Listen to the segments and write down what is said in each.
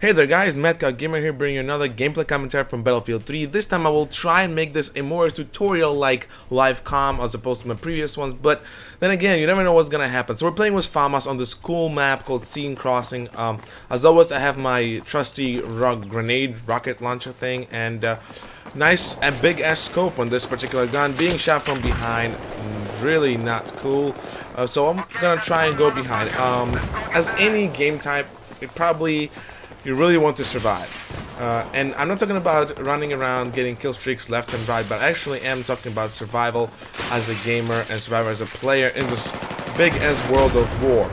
Hey there guys, Madcow Gamer here bringing you another gameplay commentary from Battlefield 3. This time I will try and make this a more tutorial-like live comm as opposed to my previous ones, but then again, you never know what's gonna happen. So we're playing with FAMAS on this cool map called Scene Crossing. As always, I have my trusty rocket launcher thing, and nice and big-ass scope on this particular gun. Being shot from behind, really not cool. So I'm gonna try and go behind. As any game type, you really want to survive. And I'm not talking about running around getting kill streaks left and right, but I actually am talking about survival as a gamer and survival as a player in this big ass world of war.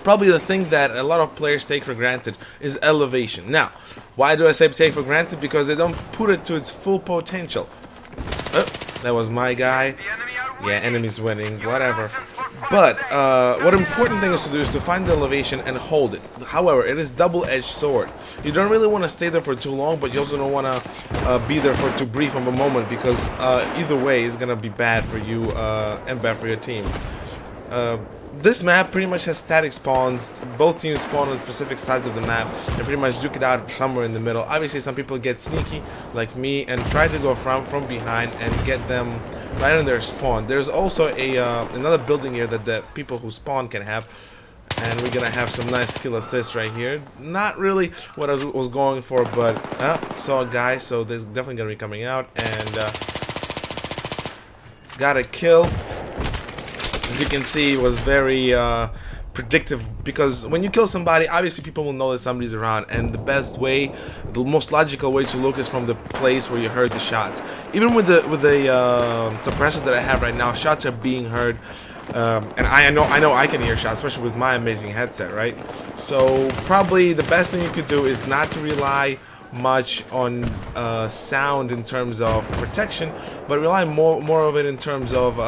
Probably the thing that a lot of players take for granted is elevation. Now, why do I say take for granted? Because they don't put it to its full potential. Oh, that was my guy. Yeah, enemy's winning, whatever. But what important thing is to do is to find the elevation and hold it. However, it is double-edged sword. You don't really want to stay there for too long, but you also don't want to be there for too brief of a moment, because either way is gonna be bad for you and bad for your team. This map pretty much has static spawns. Both teams spawn on specific sides of the map and pretty much duke it out somewhere in the middle. Obviously, some people get sneaky like me and try to go from behind and get them right in their spawn. There's also another building here that the people who spawn can have, and we're gonna have some nice skill assists right here. Not really what I was going for, but saw a guy, so there's definitely gonna be coming out, and got a kill. As you can see, it was very predictive, because when you kill somebody, obviously people will know that somebody's around, and the best way, the most logical way to look is from the place where you heard the shots. Even with the suppressors that I have right now, shots are being heard, and I know I can hear shots, especially with my amazing headset, right? So probably the best thing you could do is not to rely much on sound in terms of protection, but rely more of it in terms of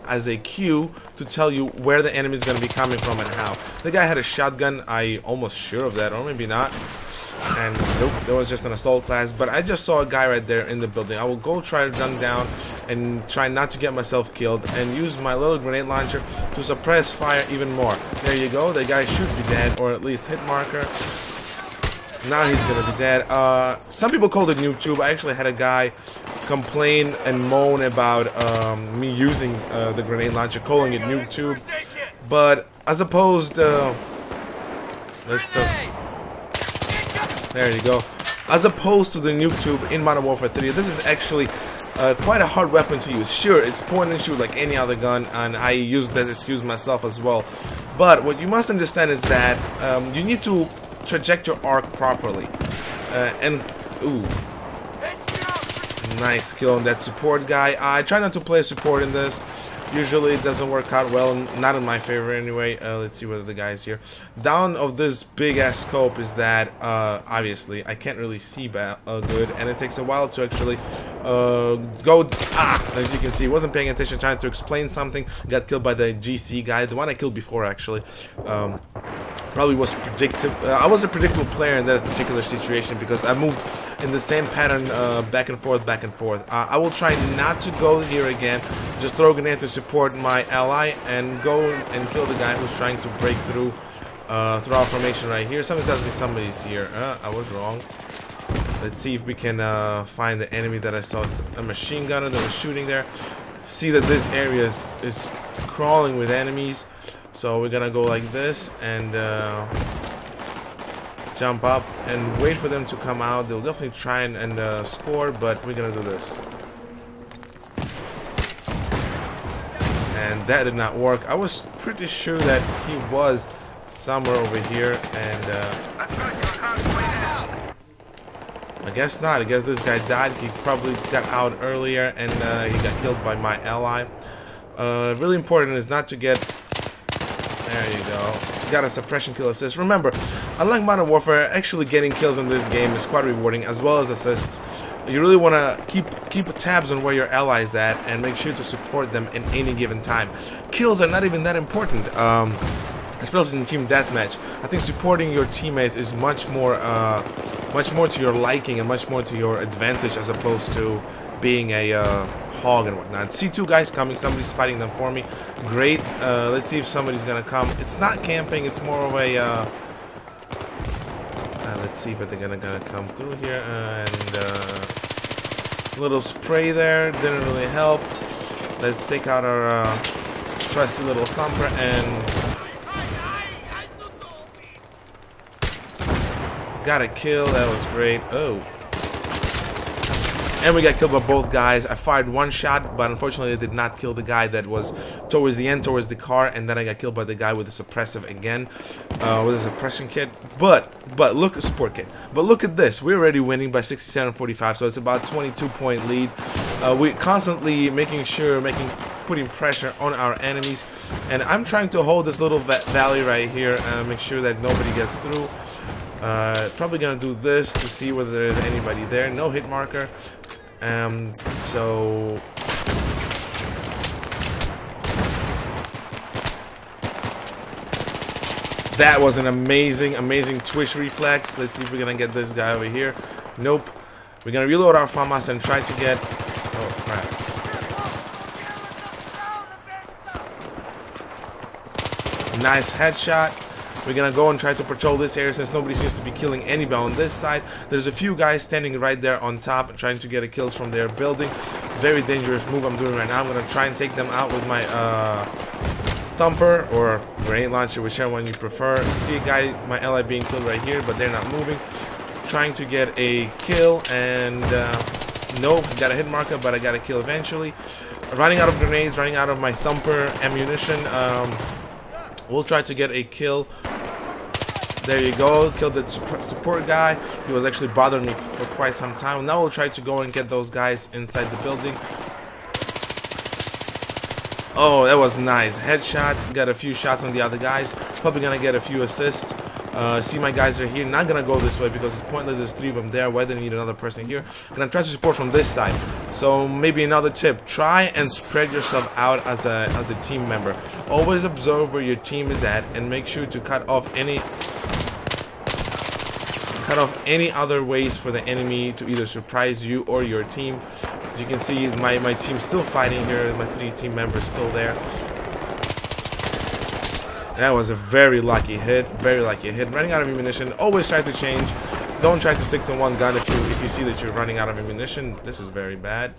as a cue to tell you where the enemy is going to be coming from and how. The guy had a shotgun, I almost sure of that, or maybe not. And nope, that was just an assault class, but I just saw a guy right there in the building. I will go try to run down and try not to get myself killed and use my little grenade launcher to suppress fire even more. There you go, the guy should be dead, or at least hit marker. Now he's gonna be dead. Some people called it noob tube. I actually had a guy complain and moan about me using the grenade launcher, calling it noob tube. But as opposed, there you go. As opposed to the noob tube in Modern Warfare 3, this is actually quite a hard weapon to use. Sure, it's point and shoot like any other gun, and I use that excuse myself as well. But what you must understand is that you need to traject your arc properly, and ooh, nice kill on that support guy. I try not to play support in this. Usually it doesn't work out well, not in my favor anyway. Let's see whether the guy's here. Down of this big ass scope is that obviously I can't really see good, and it takes a while to actually go. As you can see, wasn't paying attention, trying to explain something. Got killed by the GC guy, the one I killed before actually. Probably was predictive. I was a predictable player in that particular situation because I moved in the same pattern back and forth, back and forth. I will try not to go here again. Just throw a grenade to support my ally and go and kill the guy who's trying to break through our formation right here. Something tells me somebody's here. I was wrong. Let's see if we can find the enemy that I saw. A machine gunner that was shooting there. See that this area is crawling with enemies. So we're gonna go like this and jump up and wait for them to come out. They'll definitely try and score, but we're gonna do this. And that did not work. I was pretty sure that he was somewhere over here, and I guess not. I guess this guy died. He probably got out earlier, and he got killed by my ally. Really important is not to get. There you go. Got a suppression kill assist. Remember, unlike Modern Warfare, actually getting kills in this game is quite rewarding, as well as assists. You really want to keep tabs on where your ally is at and make sure to support them in any given time. Kills are not even that important, especially in team deathmatch. I think supporting your teammates is much more to your liking and much more to your advantage, as opposed to being a hog and whatnot. See two guys coming, somebody's fighting them for me. Great. Let's see if somebody's gonna come. It's not camping, it's more of a Let's see if they're gonna come through here. And little spray there didn't really help. Let's take out our trusty little thumper and got a kill. That was great. Oh. And we got killed by both guys. I fired one shot, but unfortunately it did not kill the guy that was towards the end, towards the car, and then I got killed by the guy with the suppressive again, with a suppression kit. But look, support kit. But look at this. We're already winning by 67-45, so it's about 22-point lead. We're constantly making sure, putting pressure on our enemies, and I'm trying to hold this little valley right here and make sure that nobody gets through. Probably gonna do this to see whether there's anybody there. No hit marker. So that was an amazing twitch reflex. Let's see if we're gonna get this guy over here. Nope. We're gonna reload our FAMAS and try to get. Oh crap. Nice headshot. We're gonna go and try to patrol this area since nobody seems to be killing anybody on this side. There's a few guys standing right there on top trying to get a kills from their building. Very dangerous move I'm doing right now. I'm gonna try and take them out with my thumper or grenade launcher, whichever one you prefer. See a guy, my ally, being killed right here, but they're not moving. Trying to get a kill and nope, got a hit marker, but I got a kill eventually. Running out of grenades, running out of my thumper ammunition. We'll try to get a kill. There you go, killed the support guy. He was actually bothering me for quite some time. Now we'll try to go and get those guys inside the building. Oh, that was nice. Headshot. Got a few shots on the other guys. Probably gonna get a few assists. See, my guys are here. Not gonna go this way because it's pointless. There's 3 of them there. Why do I need another person here? Gonna try to support from this side. So maybe another tip: try and spread yourself out as a team member. Always observe where your team is at and make sure to cut off any other ways for the enemy to either surprise you or your team. As you can see, my team's still fighting here. My 3 team members still there. That was a very lucky hit. Very lucky hit. Running out of ammunition. Always try to change. Don't try to stick to one gun if you see that you're running out of ammunition. This is very bad.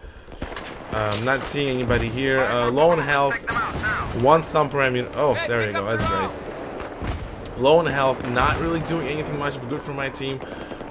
Not seeing anybody here. Low on health. 1 thumper ammunition. Oh, there you go. That's great. Low on health. Not really doing anything much, but good for my team.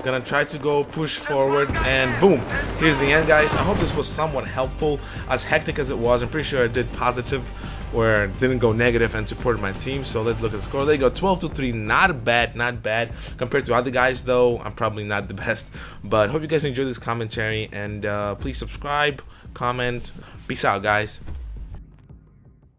Gonna try to go push forward, and boom, here's the end, guys. I hope this was somewhat helpful. As hectic as it was, I'm pretty sure I did positive or didn't go negative and supported my team. So let's look at the score. There you go, 12-3. Not bad compared to other guys, though. I'm probably not the best, but hope you guys enjoyed this commentary, and please subscribe, comment. Peace out, guys.